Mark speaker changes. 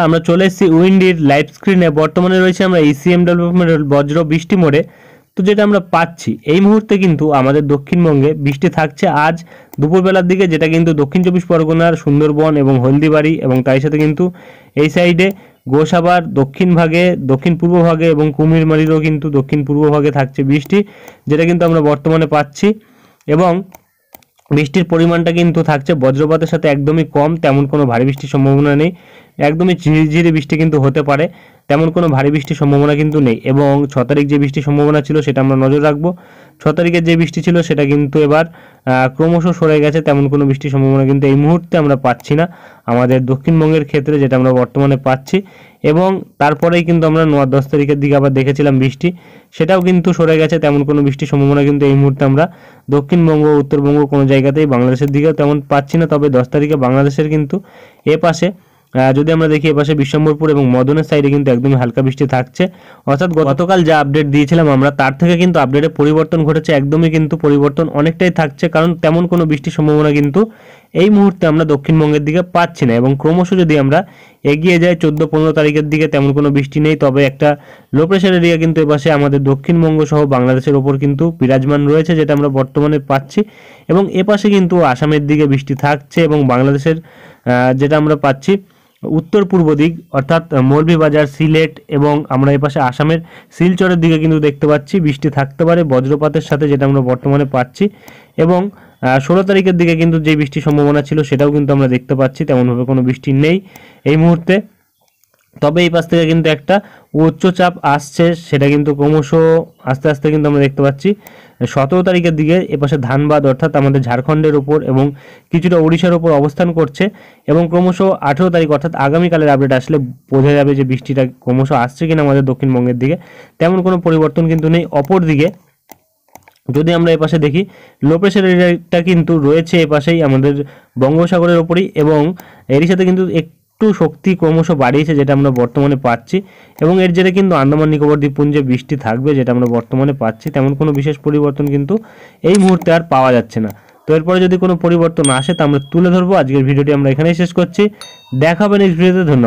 Speaker 1: আমরা চলে এসেছি উইন্ডির লাইভ স্ক্রিনে। বর্তমানে রয়েছে আমরা ইসিএম ডেভেলপমেন্ট বজ্র বৃষ্টি মোডে। তো যেটা আমরা পাচ্ছি এই মুহূর্তে কিন্তু আমাদের দক্ষিণবঙ্গে বৃষ্টি থাকছে আজ দুপুরবেলার দিকে, যেটা কিন্তু দক্ষিণ চব্বিশ পরগনার সুন্দরবন এবং হলদিবাড়ি এবং তাই সাথে কিন্তু এই সাইডে গোসাবার দক্ষিণ ভাগে, দক্ষিণ পূর্ব ভাগে এবং কুমিরমারিরও কিন্তু দক্ষিণ পূর্ব ভাগে থাকছে বৃষ্টি, যেটা কিন্তু আমরা বর্তমানে পাচ্ছি। এবং বৃষ্টির পরিমাণটা কিন্তু থাকছে বজ্রপাতের সাথে একদমই কম, তেমন কোনো ভারী বৃষ্টির সম্ভাবনা নেই। একদমই ঝিরিঝিরি বৃষ্টি কিন্তু হতে পারে, তেমন কোনো ভারী বৃষ্টির সম্ভাবনা কিন্তু নেই। এবং 6 তারিখ যে বৃষ্টির সম্ভাবনা ছিল সেটা আমরা নজর রাখবো। 6 তারিখের যে বৃষ্টি ছিল সেটা কিন্তু এবার ক্রমশ সরে গেছে, তেমন কোনো বৃষ্টির সম্ভাবনা কিন্তু এই মুহূর্তে আমরা পাচ্ছি না আমাদের দক্ষিণবঙ্গের ক্ষেত্রে, যেটা আমরা বর্তমানে পাচ্ছি। এবং তারপরেই কিন্তু আমরা 9-10 তারিখের দিকে আবার দেখেছিলাম বৃষ্টি, সেটাও কিন্তু সরে গেছে, তেমন কোনো বৃষ্টির সম্ভাবনা কিন্তু এই মুহূর্তে আমরা দক্ষিণবঙ্গ, উত্তরবঙ্গ কোনো জায়গাতেই, বাংলাদেশের দিকেও তেমন পাচ্ছি না। তবে 10 তারিখে বাংলাদেশের কিন্তু এ পাশে যদি আমরা দেখি এপাশে বিশ্বম্বরপুর এবং মদনের সাইডে কিন্তু একদমই হালকা বৃষ্টি থাকছে। অর্থাৎ গতকাল যা আপডেট দিয়েছিলাম আমরা তার থেকে কিন্তু আপডেটে পরিবর্তন ঘটেছে, একদমই কিন্তু পরিবর্তন অনেকটাই থাকছে, কারণ তেমন কোনো বৃষ্টির সম্ভাবনা কিন্তু এই মুহূর্তে আমরা দক্ষিণবঙ্গের দিকে পাচ্ছি না। এবং ক্রমশ যদি আমরা এগিয়ে যাই 14-15 তারিখের দিকে তেমন কোনো বৃষ্টি নেই, তবে একটা লো প্রেশার এরিয়া কিন্তু এপাশে আমাদের দক্ষিণবঙ্গ সহ বাংলাদেশের ওপর কিন্তু বিরাজমান রয়েছে, যেটা আমরা বর্তমানে পাচ্ছি। এবং এপাশে কিন্তু আসামের দিকে বৃষ্টি থাকছে এবং বাংলাদেশের যেটা আমরা পাচ্ছি উত্তর পূর্ব দিক অর্থাৎ মৌলভীবাজার, সিলেট এবং আমরা এপাশে আসামের শিলচরের দিকে কিন্তু দেখতে পাচ্ছি বৃষ্টি থাকতে পারে বজ্রপাতের সাথে, যেটা আমরা বর্তমানে পাচ্ছি। এবং 16 তারিখের দিকে কিন্তু যে বৃষ্টির সম্ভাবনা ছিল সেটাও কিন্তু আমরা দেখতে পাচ্ছি, তেমনভাবে কোনো বৃষ্টি নেই এই মুহূর্তে। তবে এই পাশ থেকে কিন্তু একটা উচ্চচাপ আসছে, সেটা কিন্তু ক্রমশ আস্তে আস্তে কিন্তু আমরা দেখতে পাচ্ছি 17 তারিখের দিকে এপাশে ধানবাদ অর্থাৎ আমাদের ঝাড়খণ্ডের ওপর এবং কিছুটা ওড়িশার ওপর অবস্থান করছে। এবং ক্রমশ 18 তারিখ অর্থাৎ আগামীকালের আপডেট আসলে বোঝা যাবে যে বৃষ্টিটা ক্রমশ আসছে কিনা আমাদের দক্ষিণবঙ্গের দিকে, তেমন কোনো পরিবর্তন কিন্তু নেই। অপর দিকে যদি আমরা এপাশে দেখি লো প্রেশার এরিয়াটা কিন্তু রয়েছে এপাশেই আমাদের বঙ্গোপসাগরের ওপরই, এবং এরই সাথে কিন্তু একটু শক্তি ক্রমশ বাড়িয়েছে, যেটা আমরা বর্তমানে পাচ্ছি। এবং এর জেরে কিন্তু আন্দামান নিকোবর দ্বীপপুঞ্জে বৃষ্টি থাকবে, যেটা আমরা বর্তমানে পাচ্ছি। তেমন কোনো বিশেষ পরিবর্তন কিন্তু এই মুহূর্তে আর পাওয়া যাচ্ছে না। তো এরপরে যদি কোনো পরিবর্তন আসে তা আমরা তুলে ধরবো। আজকের ভিডিওটি আমরা এখানেই শেষ করছি, দেখা হবে নেক্সট ভিডিওতে। ধন্যবাদ।